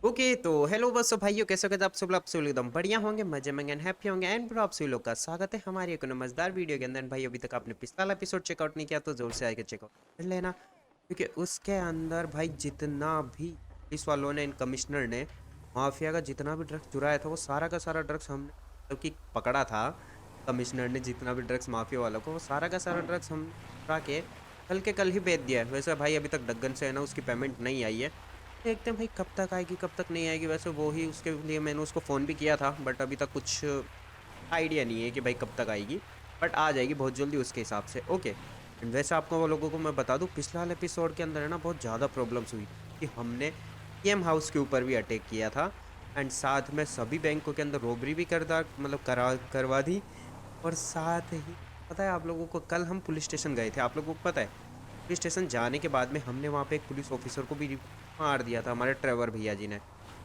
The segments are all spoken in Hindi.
ओके तो हेलो बस भाइयों, कैसे हो आप सब लोग? आप सब लोग एकदम बढ़िया होंगे, मजे में एंड हैप्पी होंगे। एंड ब्रो, आप सभी लोग का स्वागत है हमारी एक मजेदार वीडियो के अंदर। भाई अभी तक आपने पिछला एपिसोड चेकआउट नहीं किया तो जोर से आके चेकआउट कर लेना, क्योंकि उसके अंदर भाई जितना भी पुलिस वालों ने, इन कमिश्नर ने माफिया का जितना भी ड्रग्स चुराया था वो सारा का सारा ड्रग्स हमने मतलब कि पकड़ा था। कमिश्नर ने जितना भी ड्रग्स माफिया वालों को, वो सारा का सारा ड्रग्स हम चुरा के कल के कल ही बेच दिया है। वैसे भाई अभी तक डग्गन से है ना, उसकी पेमेंट नहीं आई है। देखते हैं भाई कब तक आएगी कब तक नहीं आएगी। वैसे वो ही, उसके लिए मैंने उसको फ़ोन भी किया था, बट अभी तक कुछ आइडिया नहीं है कि भाई कब तक आएगी। बट आ जाएगी बहुत जल्दी उसके हिसाब से। ओके, एंड वैसे आपको वो लोगों को मैं बता दूं, पिछला वाले एपिसोड के अंदर है ना बहुत ज़्यादा प्रॉब्लम्स हुई कि हमने पीएम हाउस के ऊपर भी अटैक किया था। एंड साथ में सभी बैंकों के अंदर रॉबरी भी करवा दी। और साथ ही पता है आप लोगों को, कल हम पुलिस स्टेशन गए थे, आप लोगों को पता है? पुलिस स्टेशन जाने के बाद में हमने वहाँ पे एक पुलिस ऑफिसर को भी मार दिया था, हमारे ट्रेवर भैया जी ने।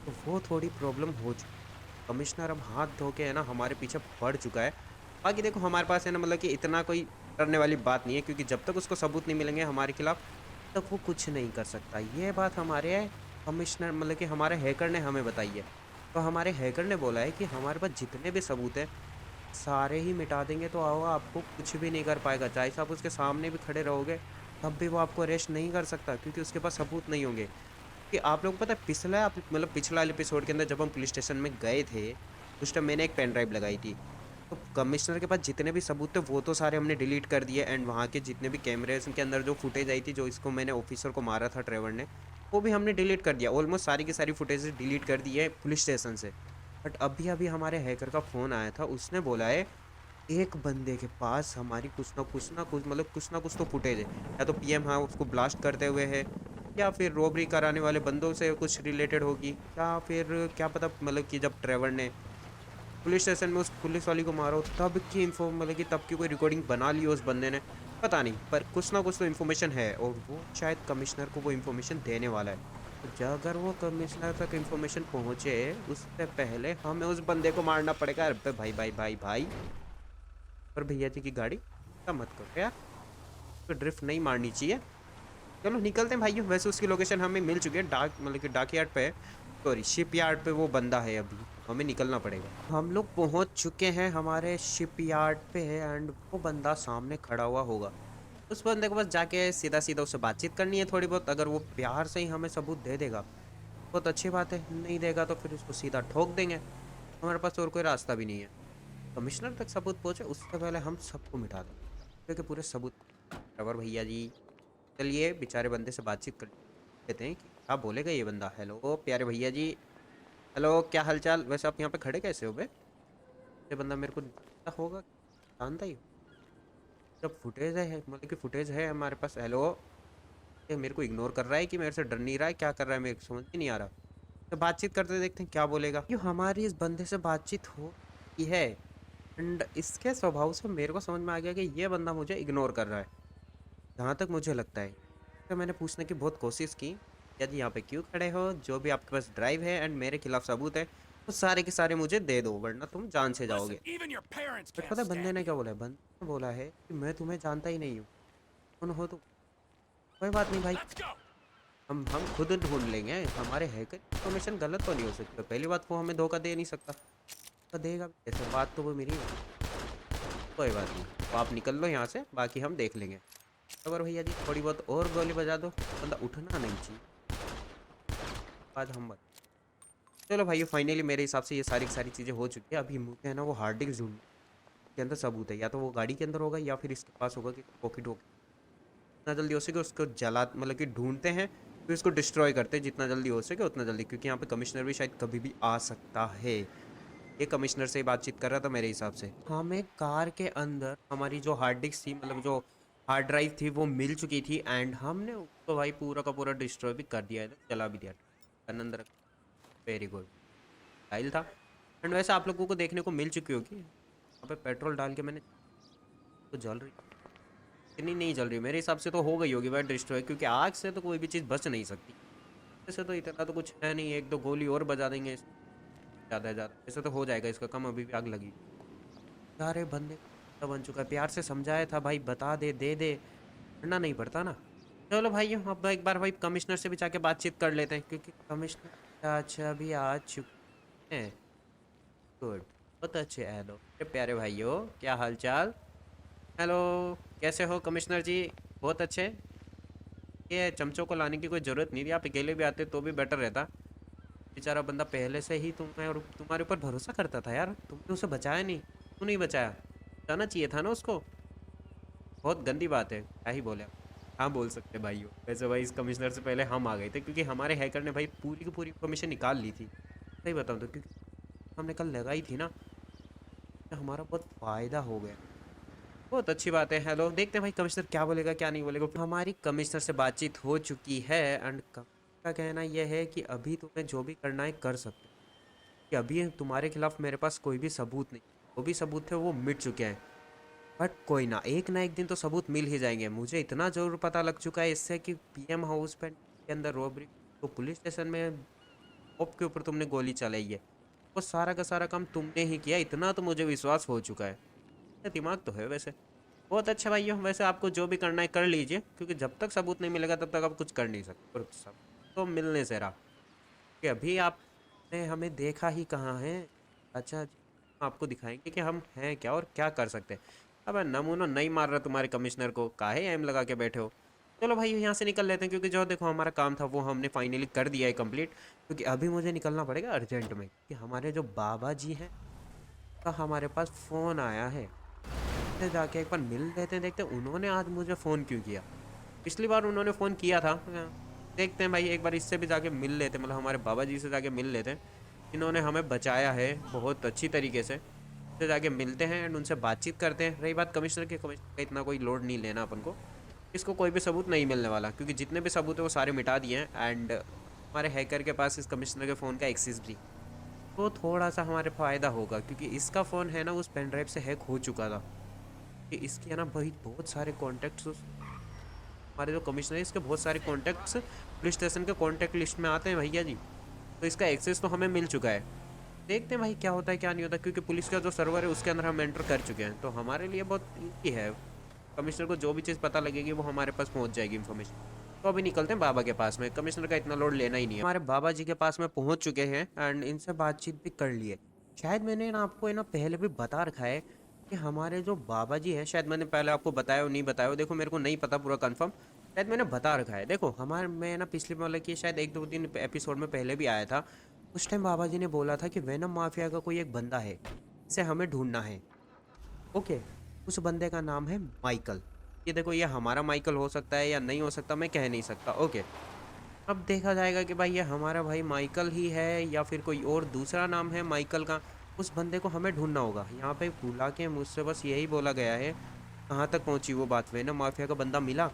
तो वो थोड़ी प्रॉब्लम हो चुकी। कमिश्नर अब हाथ धो के है ना हमारे पीछे पड़ चुका है। बाकी देखो हमारे पास है ना, मतलब कि इतना कोई डरने वाली बात नहीं है, क्योंकि जब तक उसको सबूत नहीं मिलेंगे हमारे खिलाफ तब वो कुछ नहीं कर सकता। ये बात हमारे कमिश्नर, मतलब कि हमारे हैकर ने हमें बताई है। तो हमारे हैकर ने बोला है कि हमारे पास जितने भी सबूत हैं सारे ही मिटा देंगे, तो आओ आपको कुछ भी नहीं कर पाएगा। चाहे आप उसके सामने भी खड़े रहोगे तब भी वो आपको अरेस्ट नहीं कर सकता, क्योंकि उसके पास सबूत नहीं होंगे। कि आप लोगों को पता है, पिछला एपिसोड के अंदर जब हम पुलिस स्टेशन में गए थे, उस टाइम मैंने एक पेन ड्राइव लगाई थी। तो कमिश्नर के पास जितने भी सबूत थे वो तो सारे हमने डिलीट कर दिए। एंड वहाँ के जितने भी कैमरेज के अंदर जो फुटेज आई थी, जो इसको मैंने ऑफिसर को मारा था ट्रेवर ने, वो भी हमने डिलीट कर दिया। ऑलमोस्ट सारी की सारी फुटेज डिलीट कर दी है पुलिस स्टेशन से। बट अभी अभी हमारे हैकर का फ़ोन आया था, उसने बोला है एक बंदे के पास हमारी कुछ ना कुछ तो फुटेज है। या तो पीएम हाँ उसको ब्लास्ट करते हुए है, या फिर रॉबरी कराने वाले बंदों से कुछ रिलेटेड होगी, या फिर क्या पता, मतलब कि जब ट्रेवर ने पुलिस स्टेशन में उस पुलिस वाली को मारो तब की इन्फो, मतलब कि तब की कोई रिकॉर्डिंग बना ली हो उस बंदे ने। पता नहीं, पर कुछ ना कुछ तो इन्फॉर्मेशन है, और वो शायद कमिश्नर को वो इन्फॉर्मेशन देने वाला है। तो अगर वो कमिश्नर तक इन्फॉर्मेशन पहुंचे उससे पहले हमें उस बंदे को मारना पड़ेगा। अरे भाई भाई भाई भाई, पर भैया जी की गाड़ी ऐसा मत करो यार, तो ड्रिफ्ट नहीं मारनी चाहिए। चलो निकलते हैं भाइयों। वैसे उसकी लोकेशन हमें मिल चुकी है, डाक मतलब कि डाक यार्ड पे है, सॉरी शिप यार्ड पे वो बंदा है। अभी हमें निकलना पड़ेगा। हम लोग पहुंच चुके हैं हमारे शिप यार्ड पे है, एंड वो बंदा सामने खड़ा हुआ होगा। उस बंदे को बस जाके सीधा सीधा उससे बातचीत करनी है थोड़ी बहुत। अगर वो प्यार से ही हमें सबूत दे देगा बहुत अच्छी बात है, नहीं देगा तो फिर उसको सीधा ठोक देंगे। हमारे पास और कोई रास्ता भी नहीं है। कमिश्नर तक सबूत पहुंचे उससे पहले हम सबको मिटा दें, क्योंकि पूरे सबूत। रवर भैया जी, चलिए बेचारे बंदे से बातचीत कर लेते हैं कि क्या बोलेगा ये बंदा। हेलो प्यारे भैया जी, हेलो, क्या हालचाल? वैसे आप यहाँ पे खड़े कैसे हो बे? ये बंदा मेरे को जानता होगा, जानता ही हो। जब फुटेज है, मतलब कि फुटेज है हमारे पास। हेलो, ये मेरे को इग्नोर कर रहा है कि मेरे से डर नहीं रहा है, क्या कर रहा है मेरे को समझ ही नहीं आ रहा। तो बातचीत करते देखते हैं क्या बोलेगा। क्यों हमारी इस बंदे से बातचीत हो की है, एंड इसके स्वभाव से मेरे को समझ में आ गया कि ये बंदा मुझे इग्नोर कर रहा है, जहाँ तक मुझे लगता है। तो मैंने पूछने की बहुत कोशिश की, यदि यहाँ पे क्यों खड़े हो, जो भी आपके पास ड्राइव है एंड मेरे खिलाफ सबूत है वो सारे के सारे मुझे दे दो, वरना तुम जान से Listen, जाओगे। even your parents but can't पता है बंदे stand ने क्या you. बोला है? बंदे ने बोला है कि मैं तुम्हें जानता ही नहीं हूँ, कौन हो तुम। कोई बात नहीं भाई, Let's go. हम खुद ढूंढ लेंगे। हमारे हैकर इन्फॉर्मेशन गलत तो नहीं हो सकती। पहली बात, वो हमें धोखा दे नहीं सकता, तो देगा भी ऐसे? बात तो वो मेरी है। कोई बात नहीं, तो आप निकल लो यहाँ से, बाकी हम देख लेंगे। अगर भैया जी थोड़ी बहुत और गोली बजा दो, बंदा उठना नहीं चाहिए। बाद हम बता, चलो भाई फाइनली मेरे हिसाब से ये सारी की सारी चीज़ें हो चुकी है। अभी मुझे है ना वो हार्ड डिस्क ढूंढ के अंदर सबूत है, या तो वो गाड़ी के अंदर होगा या फिर इसके पास होगा कि पॉकेट वॉकेट। जितना जल्दी हो सके उसको जला, मतलब कि ढूंढते हैं, फिर उसको डिस्ट्रॉय करते हैं जितना जल्दी हो सके उतना जल्दी, क्योंकि यहाँ पे कमिश्नर भी शायद कभी भी आ सकता है। ये कमिश्नर से ही बातचीत कर रहा था मेरे हिसाब से। हमें कार के अंदर हमारी जो हार्ड डिस्क थी, मतलब जो हार्ड ड्राइव थी, वो मिल चुकी थी। एंड हमने उसको भाई पूरा का पूरा डिस्ट्रॉय भी कर दिया है, जला भी दिया। अंदर, वेरी गुड स्टाइल था। एंड वैसे आप लोगों को देखने को मिल चुकी होगी, वहाँ पे पेट्रोल डाल के मैंने, तो जल रही, इतनी नहीं जल रही मेरे हिसाब से तो हो गई होगी भाई डिस्ट्रॉय, क्योंकि आग से तो कोई भी चीज़ बच नहीं सकती। ऐसे तो इतना तो कुछ है नहीं, एक दो गोली और बजा देंगे, ज़्यादा है ज़्यादा, ऐसे तो हो जाएगा इसका काम। अभी भी आग लगी, सारे बंदे का बन चुका है। प्यार से समझाया था भाई, बता दे दे दे, करना नहीं पड़ता ना। चलो भाई अब एक बार भाई कमिश्नर से भी जाके बातचीत कर लेते हैं, क्योंकि कमिश्नर अच्छा अभी आ चुके हैं। गुड, बहुत अच्छे। हेलो मेरे प्यारे भाइयों, क्या हाल चाल। हेलो, कैसे हो कमिश्नर जी? बहुत अच्छे। ये चमचों को लाने की कोई ज़रूरत नहीं थी, आप अकेले भी आते तो भी बेटर रहता। बेचारा बंदा पहले से ही तुम्हें और तुम्हारे ऊपर भरोसा करता था यार, तुमने उसे बचाया नहीं। क्यों नहीं बचाया? बचाना चाहिए था ना उसको। बहुत गंदी बात है, क्या ही बोले आप। हाँ बोल सकते भाइयों। वैसे भाई इस कमिश्नर से पहले हम आ गए थे, क्योंकि हमारे हैकर ने भाई पूरी की पूरी इन्फॉर्मेशन निकाल ली थी। सही बताऊँ तो, क्योंकि हमने कल लगाई थी ना, तो हमारा बहुत फ़ायदा हो गया। बहुत अच्छी बात है। हेलो, देखते हैं भाई कमिश्नर क्या बोलेगा क्या नहीं बोलेगा। हमारी कमिश्नर से बातचीत हो चुकी है एंड का कहना यह है कि अभी तुम्हें जो भी करना है कर सकते हो, कि अभी तुम्हारे खिलाफ मेरे पास कोई भी सबूत नहीं। वो भी सबूत थे वो मिट चुके हैं। बट कोई ना एक दिन तो सबूत मिल ही जाएंगे। मुझे इतना जरूर पता लग चुका है इससे कि पीएम हाउस पे के अंदर रॉबरी, तो पुलिस स्टेशन में मॉब के ऊपर तुमने गोली चलाई है, वो सारा का सारा काम तुमने ही किया, इतना तो मुझे विश्वास हो चुका है। दिमाग तो है वैसे। बहुत अच्छा भाइयों, वैसे आपको जो भी करना है कर लीजिए, क्योंकि जब तक सबूत नहीं मिलेगा तब तक आप कुछ कर नहीं सकते। और सब तो मिलने से रहा कि अभी आपने हमें देखा ही कहाँ है। अच्छा जी, हम आपको दिखाएंगे कि हम हैं क्या और क्या कर सकते हैं। अब नमूना नहीं मार रहा तुम्हारे कमिश्नर को, काहे एम लगा के बैठे हो। चलो भाई यहाँ से निकल लेते हैं, क्योंकि जो देखो हमारा काम था वो हमने फाइनली कर दिया है कंप्लीट। क्योंकि अभी मुझे निकलना पड़ेगा अर्जेंट में, कि हमारे जो बाबा जी हैं का हमारे पास फ़ोन आया है। से जाके एक बार मिल लेते हैं, देखते हैं उन्होंने आज मुझे फ़ोन क्यों किया। पिछली बार उन्होंने फ़ोन किया था। देखते हैं भाई, एक बार इससे भी जाके मिल लेते हैं, मतलब हमारे बाबा जी से जाके मिल लेते हैं। इन्होंने हमें बचाया है बहुत अच्छी तरीके से जाके मिलते हैं एंड उनसे बातचीत करते हैं। रही बात कमिश्नर की, कमिश्नर का इतना कोई लोड नहीं लेना अपन को। इसको कोई भी सबूत नहीं मिलने वाला, क्योंकि जितने भी सबूत है वो सारे मिटा दिए हैं। एंड हमारे हैकर के पास इस कमिश्नर के फ़ोन का एक्सेस भी, तो थोड़ा सा हमारे फ़ायदा होगा, क्योंकि इसका फ़ोन है ना उस पेन ड्राइव से हैक हो चुका था। कि इसके है ना भाई बहुत सारे कॉन्टैक्ट्स, हमारे जो कमिश्नर है इसके बहुत सारे कॉन्टैक्ट्स पुलिस स्टेशन के कॉन्टैक्ट लिस्ट में आते हैं भैया जी। तो इसका एक्सेस तो हमें मिल चुका है। देखते हैं भाई क्या होता है क्या नहीं होता, क्योंकि पुलिस का जो सर्वर है उसके अंदर हम एंटर कर चुके हैं, तो हमारे लिए बहुत ईजी है। कमिश्नर को जो भी चीज़ पता लगेगी वो हमारे पास पहुंच जाएगी इन्फॉर्मेशन। तो अभी निकलते हैं बाबा के पास में, कमिश्नर का इतना लोड लेना ही नहीं है। हमारे बाबा जी के पास में पहुंच चुके हैं एंड इनसे बातचीत भी कर ली है। शायद मैंने ना आपको है ना पहले भी बता रखा है कि हमारे जो बाबा जी हैं, शायद मैंने पहले आपको बताया हो नहीं बताया हो, देखो मेरे को नहीं पता पूरा कंफर्म। शायद मैंने बता रखा है। देखो हमारे, मैं ना पिछले मतलब कि शायद एक दो दिन एपिसोड में पहले भी आया था। उस टाइम बाबा जी ने बोला था कि वेनम माफिया का कोई एक बंदा है, इसे हमें ढूंढना है। ओके, उस बंदे का नाम है माइकल। ये देखो, ये हमारा माइकल हो सकता है या नहीं हो सकता, मैं कह नहीं सकता। ओके, अब देखा जाएगा कि भाई ये हमारा भाई माइकल ही है या फिर कोई और दूसरा नाम है माइकल का। उस बंदे को हमें ढूंढना होगा। यहाँ पे बुला के मुझसे बस यही बोला गया है। कहाँ तक पहुँची वो बात, वेनम माफिया का बंदा मिला?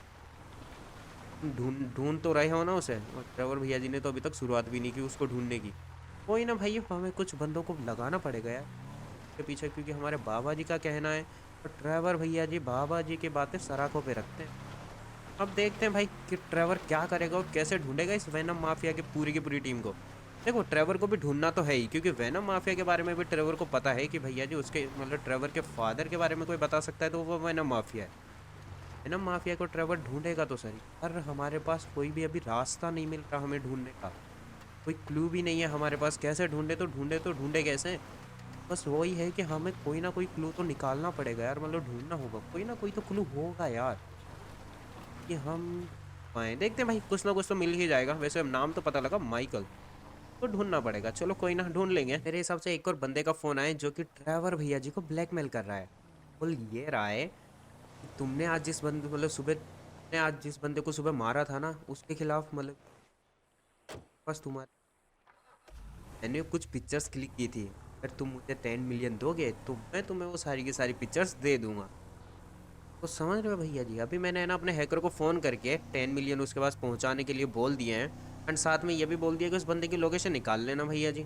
ढूंढ ढूंढ तो रहे हो ना उसे, और ट्रेवर भैया जी ने तो अभी तक शुरुआत भी नहीं की उसको ढूंढने की। कोई ना भाई, हमें कुछ बंदों को लगाना पड़ेगा यार के पीछे, क्योंकि हमारे बाबा जी का कहना है और ट्रेवर भैया जी बाबा जी की बातें सराखों पे रखते हैं। अब देखते हैं भाई कि ट्रेवर क्या करेगा और कैसे ढूंढेगा इस वेनम माफिया की पूरी टीम को। देखो ट्रेवर को भी ढूंढना तो है ही, क्योंकि वेनम माफिया के बारे में भी ट्रेवर को पता है कि भैया जी उसके मतलब ट्रेवर के फादर के बारे में कोई बता सकता है तो वो वेनम माफिया है। वेनम माफिया को ट्रेवर ढूंढेगा तो सही, पर हमारे पास कोई भी अभी रास्ता नहीं मिल रहा हमें ढूंढने का। कोई क्लू भी नहीं है हमारे पास, कैसे ढूंढे तो ढूंढे कैसे। बस वही है कि हमें कोई ना कोई क्लू तो निकालना पड़ेगा यार, मतलब ढूंढना होगा, कोई ना कोई तो क्लू होगा यार कि हम पाए। देखते हैं भाई, कुछ ना कुछ तो मिल ही जाएगा। वैसे नाम तो पता लगा माइकल, तो ढूंढना पड़ेगा। चलो कोई ना, ढूंढ लेंगे। मेरे हिसाब से एक और बंदे का फोन आया जो कि ड्राइवर भैया जी को ब्लैकमेल कर रहा है। बोल ये रहा है कि तुमने आज जिस बंदे मतलब सुबह तुमने आज जिस बंदे को सुबह मारा था ना, उसके खिलाफ मतलब बस तुम्हारे मैंने कुछ पिक्चर्स क्लिक की थी। अगर तुम मुझे 10 मिलियन दोगे तो मैं तुम्हें वो सारी की सारी पिक्चर्स दे दूंगा। तो समझ रहे हो भैया जी, अभी मैंने है ना अपने हैकर को फ़ोन करके 10 मिलियन उसके पास पहुंचाने के लिए बोल दिए हैं। एंड साथ में ये भी बोल दिया कि उस बंदे की लोकेशन निकाल लेना भैया जी,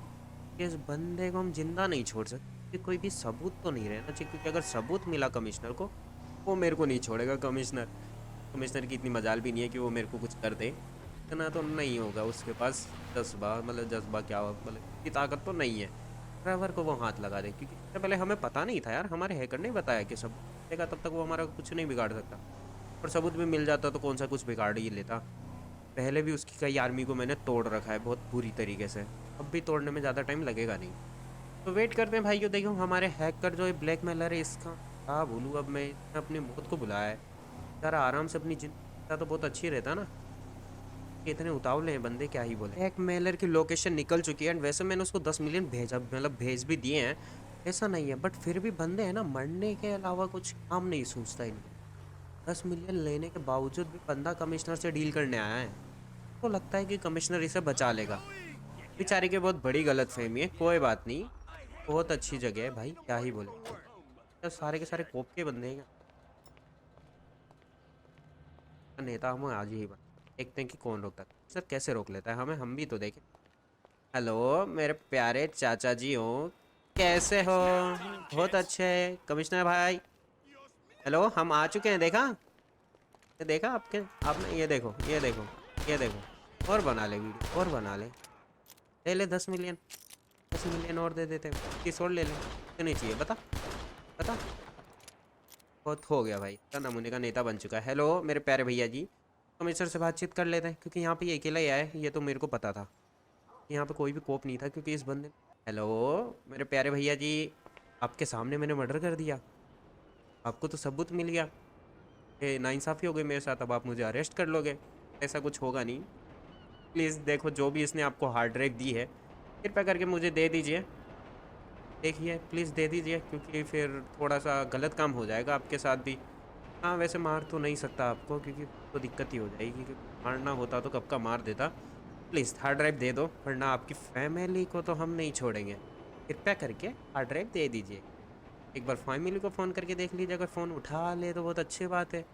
कि इस बंदे को हम जिंदा नहीं छोड़ सकते, कोई भी सबूत तो नहीं रहना चाहिए, क्योंकि अगर सबूत मिला कमिश्नर को, वो मेरे को नहीं छोड़ेगा। कमिश्नर कमिश्नर की इतनी मजाल भी नहीं है कि वो मेरे को कुछ कर दे। इतना तो नहीं होगा उसके पास जज्बा, मतलब जज्बा क्या मतलब इतनी ताकत तो नहीं है ड्राइवर को वो हाथ लगा दे, क्योंकि इससे पहले हमें पता नहीं था यार, हमारे हैकर ने बताया कि सब देगा तब तक वो हमारा कुछ नहीं बिगाड़ सकता। और सबूत भी मिल जाता तो कौन सा कुछ बिगाड़ ही लेता। पहले भी उसकी कई आर्मी को मैंने तोड़ रखा है बहुत बुरी तरीके से, अब भी तोड़ने में ज़्यादा टाइम लगेगा नहीं। तो वेट करते हैं भाइयों। देखो हमारे हैकर जो है ब्लैकमेलर है, इसका क्या बोलूँ अब मैं, इसने अपनी मौत को बुलाया है। यार आराम से अपनी जिंदगी तो बहुत अच्छी रहता ना, ये इतने उतावले हैं बंदे, क्या ही बोले। ब्लैकमेलर की लोकेशन निकल चुकी है एंड वैसे मैंने उसको 10 मिलियन भेजा, मतलब भेज भी दिए हैं, ऐसा नहीं है, बट फिर भी बंदे हैं ना, मरने के अलावा कुछ काम नहीं सोचता इनको। 10 मिलियन लेने के बावजूद भी बंदा कमिश्नर से डील करने आया है, तो लगता है कि कमिश्नर इसे बचा लेगा। बेचारे की बहुत बड़ी गलत फहमी है, कोई बात नहीं, बहुत अच्छी जगह है भाई, क्या ही बोले। तो सारे के सारे कोप के बंदे हैं, नेता हमें आज ही बना, देखते हैं कि कौन रोकता है सर, कैसे रोक लेता है हमें, हम भी तो देखें। हेलो मेरे प्यारे चाचा जी हो, कैसे हो? बहुत अच्छे कमिश्नर भाई। हेलो हम आ चुके हैं, देखा? ये देखा आपके, आपने ये देखो, ये देखो, ये देखो, और बना ले वीडियो, और बना ले ले 10 मिलियन, 10 मिलियन और दे देते हैं, किस और ले ले, क्यों नहीं चाहिए बता, बता। बहुत हो गया भाई, का नमूने का नेता बन चुका है। हेलो मेरे प्यारे भैया जी, कमिश्नर से बातचीत कर लेते हैं, क्योंकि यहाँ पे ये अकेला ही आया है, ये तो मेरे को पता था, यहाँ पे कोई भी कोप नहीं था, क्योंकि इस बंदे। हेलो मेरे प्यारे भैया जी, आपके सामने मैंने मर्डर कर दिया, आपको तो सबूत मिल गया, ये नाइंसाफ़ी हो गई मेरे साथ, अब आप मुझे अरेस्ट कर लोगे। ऐसा कुछ होगा नहीं, प्लीज़ देखो जो भी इसने आपको हार्ड ड्राइव दी है, कृपया करके मुझे दे दीजिए, देखिए प्लीज़ दे दीजिए, क्योंकि फिर थोड़ा सा गलत काम हो जाएगा आपके साथ भी। हाँ वैसे मार तो नहीं सकता आपको, क्योंकि तो दिक्कत ही हो जाएगी, क्योंकि मारना होता तो कब का मार देता। प्लीज़ हार्ड ड्राइव दे दो, वरना आपकी फैमिली को तो हम नहीं छोड़ेंगे, कृपया करके हार्ड ड्राइव दे दीजिए। एक बार फैमिली को फ़ोन करके देख लीजिए, अगर फ़ोन उठा ले तो बहुत अच्छी बात है,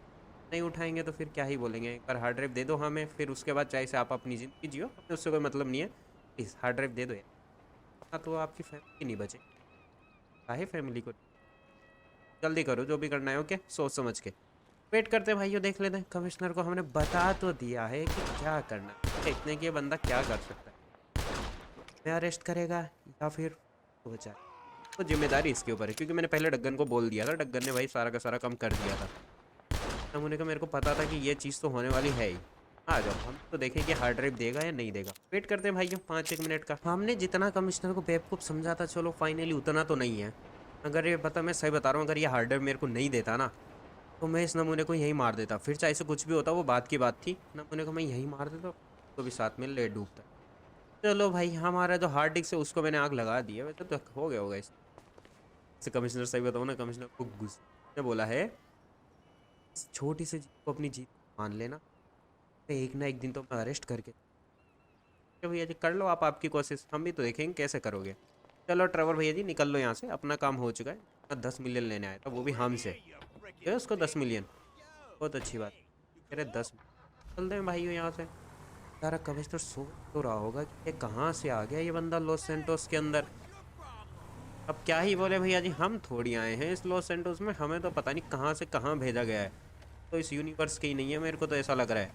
नहीं उठाएंगे तो फिर क्या ही बोलेंगे। एक बार हार्ड ड्राइव दे दो हमें, फिर उसके बाद चाहे से आप अपनी ज़िंदगी जियो, हमें उससे कोई मतलब नहीं है, प्लीज़ हार्ड ड्राइव दे दो यार। हाँ तो आपकी फैमिली नहीं बचे, काहे फैमिली को, जल्दी करो जो भी करना है, ओके सोच समझ के। वेट करते हैं भाइयों, देख लेते हैं, कमिश्नर को हमने बता तो दिया है कि क्या करना है, देखते हैं कि ये बंदा क्या कर सकता है, मैं अरेस्ट करेगा या फिर तो बचा। तो जिम्मेदारी इसके ऊपर है, क्योंकि मैंने पहले डग्गन को बोल दिया था, डग्गन ने भाई सारा का सारा काम कर दिया था, तब उन्हें का मेरे को पता था कि ये चीज़ तो होने वाली है ही। आ जाओ हम तो देखें कि हार्ड ड्राइव देगा या नहीं देगा। वेट करते हैं भाइयों 5-1 मिनट का। हमने जितना कमिश्नर को बेवकूफ़ समझा था, चलो फाइनली उतना तो नहीं है। अगर ये पता, मैं सही बता रहा हूँ, अगर ये हार्ड ड्राइव मेरे को नहीं देता ना, तो मैं इस नमूने को यहीं मार देता, फिर चाहे से कुछ भी होता, वो बात की बात थी, नमूने को मैं यहीं मार देता, तो भी साथ में ले डूबता। चलो भाई हमारा जो हार्ड डिस्क है उसको मैंने आग लगा दी है, वैसे तो हो गया होगा इससे। कमिश्नर सही बताऊँ ना, कमिश्नर को गुस्से ने बोला है, इस छोटी सी जीत को अपनी जीत मान लेना, तो एक ना एक दिन तो मैं अरेस्ट करके। तो भैया जी कर लो आप, आपकी कोशिश, हम भी तो देखेंगे कैसे करोगे। चलो ट्रेवर भैया जी निकल लो यहाँ से, अपना काम हो चुका है। 10 मिलियन लेने आया था, वो भी हमसे, है उसको 10 मिलियन, बहुत अच्छी बात। कह रहे 10 चलते हैं भाइयों यहाँ से। सारा कमिश्नर सोच तो रहा होगा कि ये कहाँ से आ गया ये बंदा लॉस सेंटोस के अंदर। अब क्या ही बोले भैया जी, हम थोड़ी आए हैं इस लॉस सेंटोस में, हमें तो पता नहीं कहाँ से कहाँ भेजा गया है, तो इस यूनिवर्स के ही नहीं है, मेरे को तो ऐसा लग रहा है,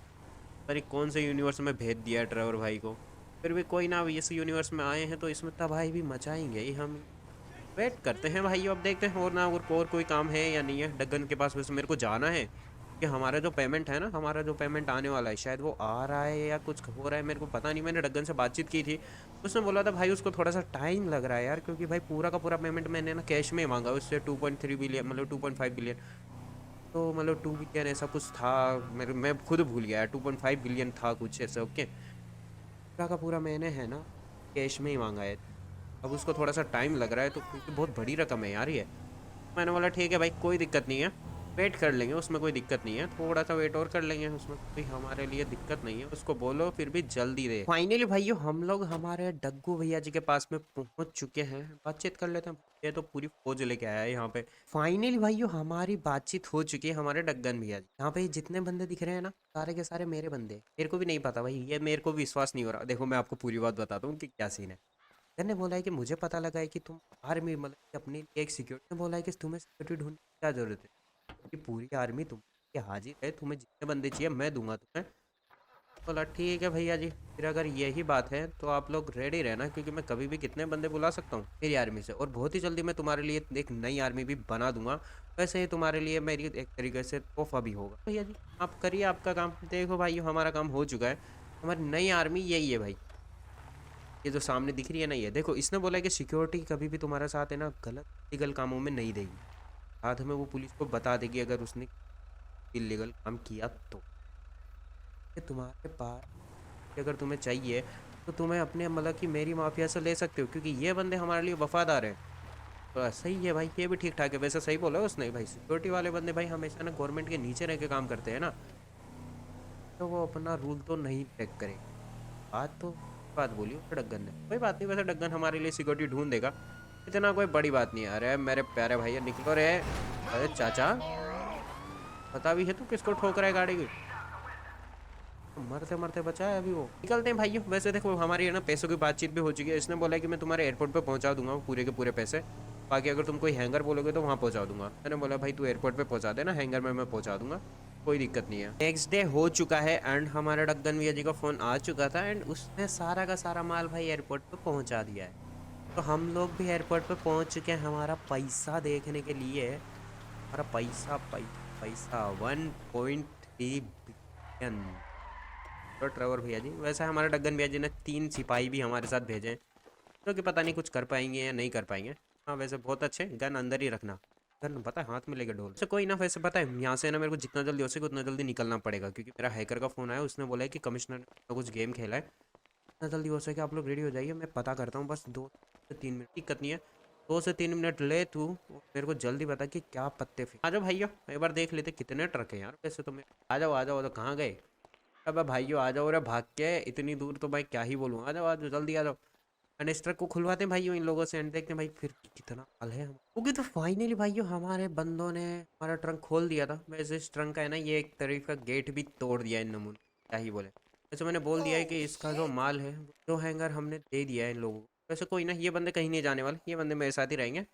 पता नहीं कौन से यूनिवर्स में भेज दिया है ट्रेवर भाई को। फिर भी कोई ना, अब इस यूनिवर्स में आए हैं तो इसमें तबाही भी मचाएंगे ही हम। वेट करते हैं भाई, अब देखते हैं और ना और कोई काम है या नहीं है डगन के पास। वैसे मेरे को जाना है कि हमारा जो पेमेंट है ना, हमारा जो पेमेंट आने वाला है, शायद वो आ रहा है या कुछ हो रहा है, मेरे को पता नहीं। मैंने डगन से बातचीत की थी, उसने बोला था भाई उसको थोड़ा सा टाइम लग रहा है यार, क्योंकि भाई पूरा का पूरा पेमेंट मैंने ना कैश में मांगा उससे, 2.3 बिलियन मतलब 2.5 बिलियन, तो मतलब 2 बिलियन ऐसा कुछ था, मेरे मैं खुद भूल गया, 2.5 बिलियन था कुछ ऐसे, ओके। पूरा का पूरा मैंने है ना कैश में ही मांगा है, अब उसको थोड़ा सा टाइम लग रहा है, तो क्योंकि बहुत बड़ी रकम है यार ये। मैंने बोला ठीक है भाई कोई दिक्कत नहीं है, वेट कर लेंगे, उसमें कोई दिक्कत नहीं है, थोड़ा सा वेट और कर लेंगे, उसमें कोई हमारे लिए दिक्कत नहीं है। उसको बोलो फिर भी जल्दी दे। फाइनली भाइयों हम लोग हमारे डग्गू भैया जी के पास में पहुंच चुके हैं, बातचीत कर लेते हैं। ये तो पूरी फौज लेके आया है यहाँ पे। फाइनली भाइयों हमारी बातचीत हो चुकी है हमारे डग्गन भैया जी। यहाँ पे जितने बंदे दिख रहे हैं ना, सारे के सारे मेरे बंदे। मेरे को भी नहीं पता भाई, ये मेरे को विश्वास नहीं हो रहा। देखो मैं आपको पूरी बात बताता हूँ कि क्या सीन है। ने बोला है कि मुझे पता लगा है कि तुम आर्मी, मतलब कि अपनी एक सिक्योरिटी ने बोला है कि तुम्हें सिक्योरिटी ढूंढने की क्या जरूरत है, कि पूरी आर्मी तुम के हाजिर है, तुम्हें जितने बंदे चाहिए मैं दूंगा तुम्हें, बोला ठीक है भैया जी, फिर अगर यही बात है तो आप लोग रेडी रहना, क्योंकि मैं कभी भी कितने बंदे बुला सकता हूँ मेरी आर्मी से, और बहुत ही जल्दी मैं तुम्हारे लिए एक नई आर्मी भी बना दूंगा। वैसे ही तुम्हारे लिए मेरी एक तरीके से तोहफा भी होगा। भैया जी आप करिए आपका काम। देखो भाई हमारा काम हो चुका है, हमारी नई आर्मी यही है भाई। ये जो सामने दिख रही है ना, ये देखो, इसने बोला है कि सिक्योरिटी कभी भी तुम्हारा साथ है ना गलत इलीगल कामों में नहीं देगी। साथ में वो पुलिस को बता देगी अगर उसने इलीगल काम किया तो। ये तुम्हारे पास अगर तुम्हें चाहिए तो तुम्हें अपने मतलब कि मेरी माफिया से ले सकते हो, क्योंकि ये बंदे हमारे लिए वफादार हैं। तो सही है भाई, ये भी ठीक ठाक है। वैसे सही बोला उसने भाई, सिक्योरिटी वाले बंदे भाई हमेशा ना गवर्नमेंट के नीचे रह के काम करते हैं ना, तो वो अपना रूल तो नहीं ब्रेक करेंगे। तो बात बोली उस डग्गन ने। कोई बात नहीं, वैसे डग्गन हमारे लिए सिक्योरिटी ढूंढ देगा, इतना कोई बड़ी बात नहीं है। अरे मेरे प्यारे भैया निकलो रे। अरे चाचा पता भी है तू किसको ठोक रहा है गाड़ी की? मरते मरते बचा है अभी वो। निकलते हैं भाइयों। वैसे देखो हमारी है ना पैसों की बातचीत भी हो चुकी है। इसने बोला है कि मैं तुम्हारे एयरपोर्ट पे पहुंचा दूंगा पूरे के पूरे पैसे, बाकी अगर तुम कोई हैंगर बोलोगे तो वहाँ पहुंचा दूंगा। मैंने बोला भाई तू एयरपोर्ट पे पहुंचा देना, हैंगर में मैं पहुंचा दूंगा, कोई दिक्कत नहीं है। नेक्स्ट डे हो चुका है एंड हमारा डग्गन भैया जी का फ़ोन आ चुका था एंड उसने सारा का सारा माल भाई एयरपोर्ट पे पहुंचा दिया है। तो हम लोग भी एयरपोर्ट पे पहुंच चुके हैं हमारा पैसा देखने के लिए। हमारा पैसा पैसा पैसा 1.3 बिलियन। तो ट्रेवर भैया जी, वैसे हमारे डग्गन भैया जी ने 3 सिपाही भी हमारे साथ भेजे हैं, जो कि पता नहीं कुछ कर पाएंगे या नहीं कर पाएंगे। हाँ वैसे बहुत अच्छे, गन अंदर ही रखना। गन पता है हाथ में लेके डोल। वैसे कोई ना, वैसे पता है यहाँ से ना मेरे को जितना जल्दी हो सके उतना जल्दी निकलना पड़ेगा, क्योंकि मेरा हैकर का फ़ोन आया, उसने बोला है कि कमिश्नर ने कुछ गेम खेला है। जितना जल्दी हो सके आप लोग रेडी हो जाइए, मैं पता करता हूँ, बस 2 से 3 मिनट, दिक्कत नहीं है। 2 से 3 मिनट ले तू, मेरे को जल्दी बता कि क्या पत्ते फिर। आ जाओ भाइयों एक बार देख लेते कितने ट्रक है यार। वैसे तो मैं आ जाओ आ जाओ, तो कहाँ गए? अब भाइयों आ जाओ रे, भाग के इतनी दूर तो भाई क्या ही बोलूँ। आ जाओ जल्दी आ जाओ। कनिस्टर को खुलवाते हैं भाइयों इन लोगों से एंड देखते हैं भाई फिर कितना माल है हम। ओके तो फाइनली भाइयों हमारे बंदों ने हमारा ट्रंक खोल दिया था। वैसे इस ट्रंक का है ना ये एक तरीके का गेट भी तोड़ दिया इन नमूने, क्या ही बोले। वैसे मैंने बोल दिया है कि इसका जो माल है जो हैंगर हमने दे दिया है इन लोगों को। वैसे कोई ना, ये बंदे कहीं नहीं जाने वाले, ये बंदे मेरे साथ ही रहेंगे।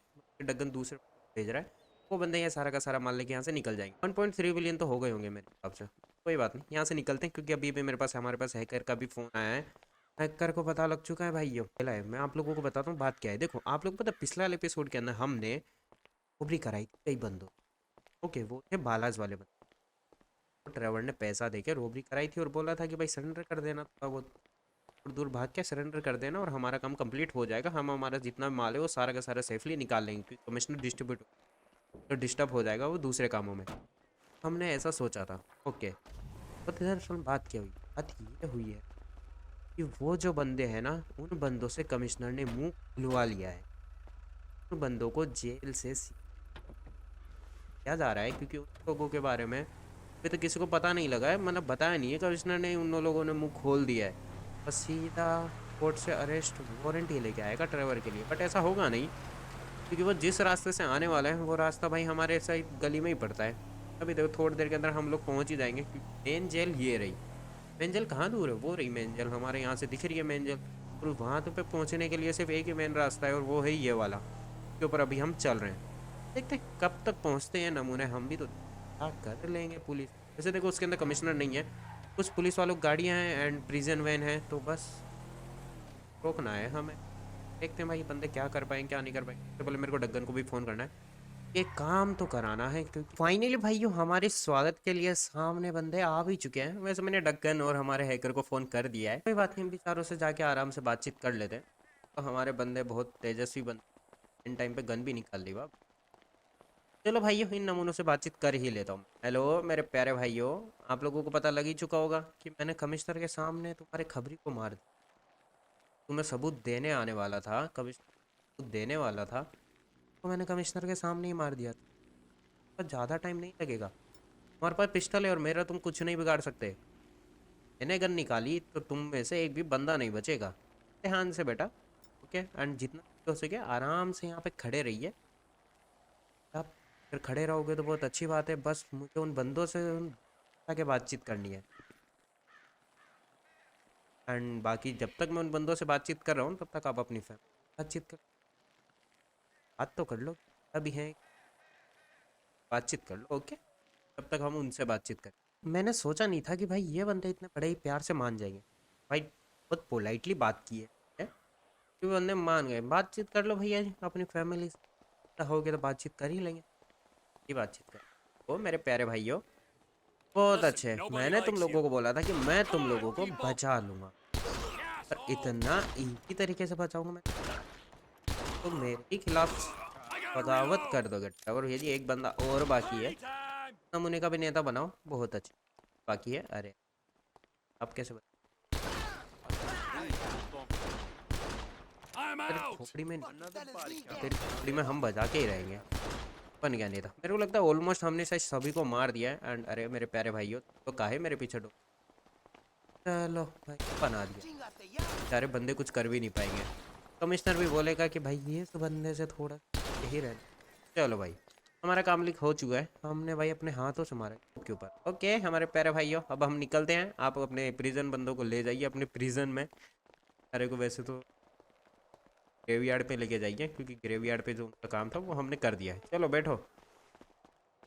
डगन दूसरे भेज रहा है, वो बंदे यहाँ सारा का सारा माल लेके यहाँ से निकल जाएंगे। 1.3 बिलियन तो हो गए होंगे मेरे हिसाब से। कोई बात नहीं, यहाँ से निकलते हैं, क्योंकि अभी भी मेरे पास हमारे पास हैकर का भी फ़ोन आया है। हैकर को पता लग चुका है भाई, ये पहला है। मैं आप लोगों को बताता हूँ बात क्या है। देखो आप लोग पता पिछले वाले एपिसोड के अंदर हमने रोबरी कराई थी कई बंदों। ओके वो थे बालाज वाले बंदे। तो ट्रेवर ने पैसा देके रोबरी कराई थी और बोला था कि भाई सरेंडर कर देना, थोड़ा बहुत दूर दूर भाग के सरेंडर कर देना और हमारा काम कंप्लीट हो जाएगा। हम हमारा जितना माल है वो सारा का सारा सेफली निकाल लेंगे, क्योंकि कमिश्नर डिस्ट्रीब्यूट तो डिस्टर्ब हो जाएगा वो दूसरे कामों में। हमने ऐसा सोचा था। ओके तो दरअसल बात क्या हुई? बात ये हुई है कि वो जो बंदे हैं ना, उन बंदों से कमिश्नर ने मुंह खुलवा लिया है। उन बंदों को जेल से किया जा रहा है, क्योंकि उन लोगों के बारे में अभी तो किसी को पता नहीं लगा है, मतलब बताया नहीं है कमिश्नर ने। उन लोगों ने मुंह खोल दिया है, बस सीधा कोर्ट से अरेस्ट वारंट ही लेके आएगा ट्रेवर के लिए। बट ऐसा होगा नहीं, क्योंकि वो जिस रास्ते से आने वाला है वो रास्ता भाई हमारे साइड गली में ही पड़ता है। अभी देखो थोड़ी देर के अंदर हम लोग पहुंच ही जाएंगे, क्योंकि मेन जेल ये रही। मेन जेल कहाँ दूर है? वो रही मेन जेल, हमारे यहाँ से दिख रही है मेन जेल। और वहाँ तो पे पहुँचने के लिए सिर्फ एक ही मेन रास्ता है, और वो है ये वाला के ऊपर अभी हम चल रहे हैं। देखते हैं कब तक पहुँचते हैं नमूने, हम भी तो क्या कर लेंगे पुलिस। वैसे देखो उसके अंदर कमिश्नर नहीं है, कुछ पुलिस वालों की गाड़ियाँ हैं एंड प्रिजन वैन है, तो बस रोकना है हमें। देखते हैं भाई बंदे क्या कर पाएंगे क्या नहीं कर पाएंगे। तो पहले मेरे को डग्गन को भी फ़ोन करना है, ये काम तो कराना है, क्योंकि फाइनली भाइयों हमारे स्वागत के लिए सामने बंदे आ भी चुके हैं। वैसे मैंने डग्गन और हमारे हैकर को फ़ोन कर दिया है, कोई बात नहीं, हम बेचारों से जाके आराम से बातचीत कर लेते हैं। तो हमारे बंदे बहुत तेजस्वी बंदे, इन टाइम पे गन भी निकाल ली। बाप चलो भाइयों इन नमूनों से बातचीत कर ही लेता हूँ। हेलो मेरे प्यारे भाइयों, आप लोगों को पता लग ही चुका होगा कि मैंने कमिश्नर के सामने तुम्हारे खबरी को मार दिया। तुम्हें सबूत देने आने वाला था, कमिश्नर सबूत देने वाला था, तो मैंने कमिश्नर के सामने ही मार दिया था। पर ज़्यादा टाइम नहीं लगेगा, तुम्हारे पास पिस्टल है और मेरा तुम कुछ नहीं बिगाड़ सकते। मैंने गन निकाली तो तुम में से एक भी बंदा नहीं बचेगा। ध्यान से बेटा। ओके एंड जितना हो सके आराम से यहाँ पे खड़े रहिए। आप अगर खड़े रहोगे तो बहुत अच्छी बात है, बस मुझे उन बंदों से आके बातचीत करनी है। एंड बाकी जब तक मैं उन बंदों से बातचीत कर रहा हूँ तब तक आप अपनी फैमिली बातचीत कर, बात तो कर लो। अभी हैं बातचीत कर लो। ओके तब तक हम उनसे बातचीत करें। मैंने सोचा नहीं था कि भाई ये बंदे इतने बड़े ही प्यार से मान जाएंगे। भाई बहुत पोलाइटली बात की है कि बंदे मान गए। बातचीत कर लो भैया जी, अपनी फैमिली से होगे तो बातचीत कर ही लेंगे। ये बातचीत कर वो मेरे प्यारे भाइयों, बहुत अच्छे। मैंने तुम लोगों को बोला था कि मैं तुम लोगों को बचा लूंगा, पर इतना इजी तरीके से बचाऊंगा मैं तो मेरे ही खिलाफ बगावत कर दोगे। और ये जी एक बंदा और बाकी है, नमूने का भी नेता बनाओ, बहुत अच्छा बाकी है। अरे आप कैसे तेरी खोपड़ी में तेरी खोपड़ी में हम बजा के ही रहेंगे। बन गया नेता। मेरे को लगता है ऑलमोस्ट हमने शायद सभी को मार दिया है। एंड अरे मेरे प्यारे भाइयों, तो काहे मेरे पीछे डो। चलो भाई बना दिया, सारे बंदे कुछ कर भी नहीं पाएंगे। कमिश्नर भी बोलेगा कि भाई ये तो बंदे से थोड़ा यही रह। चलो भाई हमारा काम लिख हो चुका है, हमने भाई अपने हाथों से मारा के ऊपर। ओके हमारे प्यारे भाइयों, अब हम निकलते हैं। आप अपने प्रिजन बंदों को ले जाइए अपने प्रिजन में। अरे को वैसे तो ग्रेवयार्ड पे लेके जाइए, क्योंकि ग्रेवयार्ड पे जो उनका काम था वो हमने कर दिया है। चलो बैठो,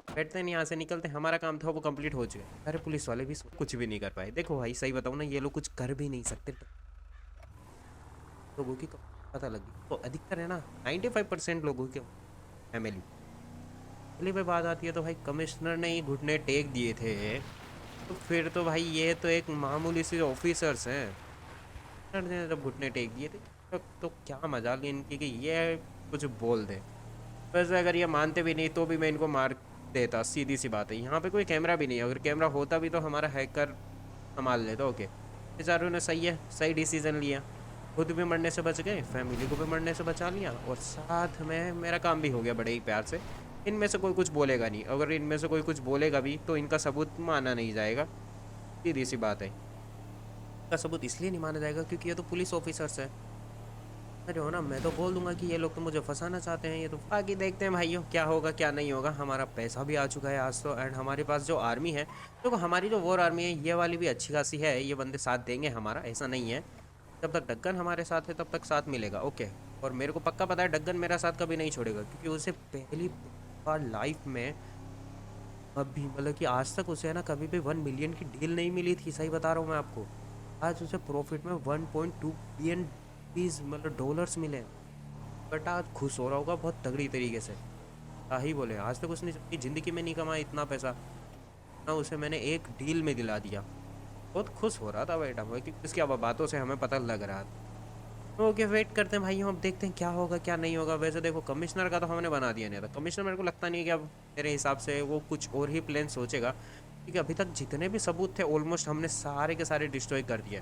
बैठते हैं, यहाँ से निकलते हैं। हमारा काम था वो कंप्लीट हो चुका है। अरे पुलिस वाले भी कुछ भी नहीं कर पाए। देखो भाई सही बताऊँ ना, ये लोग कुछ कर भी नहीं सकते। लोगों की पता लगी तो अधिकतर है ना 95% लोगों के फैमिली। पहली पे बात आती है तो भाई कमिश्नर ने ही घुटने टेक दिए थे, तो फिर तो भाई ये तो एक मामूली से ऑफिसर्स हैं। कमिश्नर ने जब घुटने टेक दिए थे तो क्या मजाल इनकी कि ये कुछ बोल दे। वैसे अगर ये मानते भी नहीं तो भी मैं इनको मार देता, सीधी सी बात है। यहाँ पे कोई कैमरा भी नहीं है, अगर कैमरा होता भी तो हमारा हैकर संभाल लेता। ओके बेचारों ने सही है, सही डिसीजन लिया। खुद भी मरने से बच गए, फैमिली को भी मरने से बचा लिया, और साथ में मेरा काम भी हो गया बड़े ही प्यार से। इनमें से कोई कुछ बोलेगा नहीं, अगर इनमें से कोई कुछ बोलेगा भी तो इनका सबूत माना नहीं जाएगा, सीधी सी बात है। इनका सबूत इसलिए नहीं माना जाएगा क्योंकि ये तो पुलिस ऑफिसर्स है। अरे हो ना, मैं तो बोल दूंगा कि ये लोग तो मुझे फंसाना चाहते हैं। ये तो बाकी देखते हैं भाइयों क्या होगा क्या नहीं होगा। हमारा पैसा भी आ चुका है आज तो, एंड हमारे पास जो आर्मी है, तो हमारी जो वॉर आर्मी है ये वाली भी अच्छी खासी है। ये बंदे साथ देंगे हमारा, ऐसा नहीं है। जब तक डग्गन हमारे साथ है तब तक साथ मिलेगा। ओके, और मेरे को पक्का पता है डग्गन मेरा साथ कभी नहीं छोड़ेगा, क्योंकि उसे पहली बार लाइफ में अभी मतलब कि आज तक उसे है ना कभी भी 1 मिलियन की डील नहीं मिली थी। सही बता रहा हूँ मैं आपको। आज उसे प्रॉफिट में 1.2 बिलियन पीस मतलब डॉलर्स मिले। बट आज खुश हो रहा होगा बहुत तगड़ी तरीके से। क्या ही बोले, आज तक उसने अपनी ज़िंदगी में नहीं कमाया इतना पैसा, ना उसे मैंने एक डील में दिला दिया। बहुत खुश हो रहा था बेटा वो, क्योंकि उसकी अब बातों से हमें पता लग रहा था। ओके वेट करते हैं भाई, हम अब देखते हैं क्या होगा क्या नहीं होगा। वैसे देखो कमिश्नर का तो हमने बना दिया नहीं था। कमिश्नर मेरे को लगता नहीं है कि अब मेरे हिसाब से वो कुछ और ही प्लान सोचेगा, क्योंकि अभी तक जितने भी सबूत थे ऑलमोस्ट हमने सारे के सारे डिस्ट्रॉय कर दिए।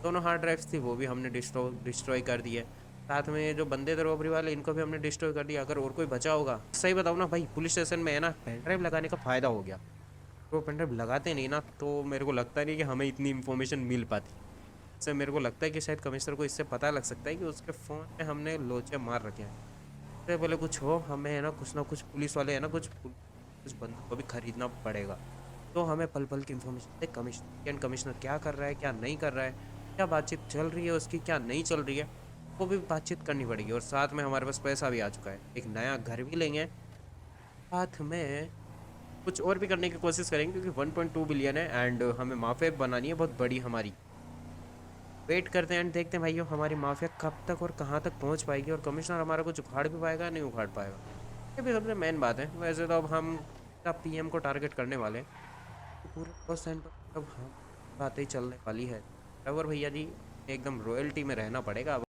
दोनों हार्ड ड्राइव्स थी वो भी हमने डिस्ट्रॉय कर दिए। साथ में जो बंदे थे रॉबरी वाले, इनको भी हमने डिस्ट्रॉय कर दिया। अगर और कोई बचा होगा, सही बताऊँ ना भाई, पुलिस स्टेशन में है ना पेन ड्राइव लगाने का फ़ायदा हो गया। तो पेन ड्राइव लगाते नहीं ना तो मेरे को लगता नहीं कि हमें इतनी इन्फॉर्मेशन मिल पाती। इससे मेरे को लगता है कि शायद कमिश्नर को इससे पता लग सकता है कि उसके फ़ोन में हमने लोचे मार रखे हैं। इससे पहले कुछ हो, हमें है ना कुछ पुलिस वाले है ना कुछ बंदों को भी खरीदना पड़ेगा। तो हमें पल पल की information they commissioner, and commissioner क्या कर रहा है क्या नहीं कर रहा है, क्या बातचीत चल रही है उसकी क्या नहीं चल रही है, वो भी बातचीत करनी पड़ेगी। और साथ में हमारे पास पैसा भी आ चुका है, एक नया घर भी लेंगे, साथ में कुछ और भी करने की कोशिश करेंगे, क्योंकि 1.2 बिलियन है एंड हमें माफिया बनानी है बहुत बड़ी हमारी। वेट करते हैं एंड देखते हैं भाइयों हमारी माफिया कब तक और कहाँ तक पहुँच पाएगी, और कमिश्नर हमारा कुछ उखाड़ भी पाएगा नहीं उखाड़ पाएगा। ये भी सबसे मेन बात है। वैसे तो अब हम पीएम को टारगेट करने वाले हैं, तो पूरे % पर अब हम बातें ही चलने वाली है। और भैया जी एकदम रॉयल्टी में रहना पड़ेगा अब।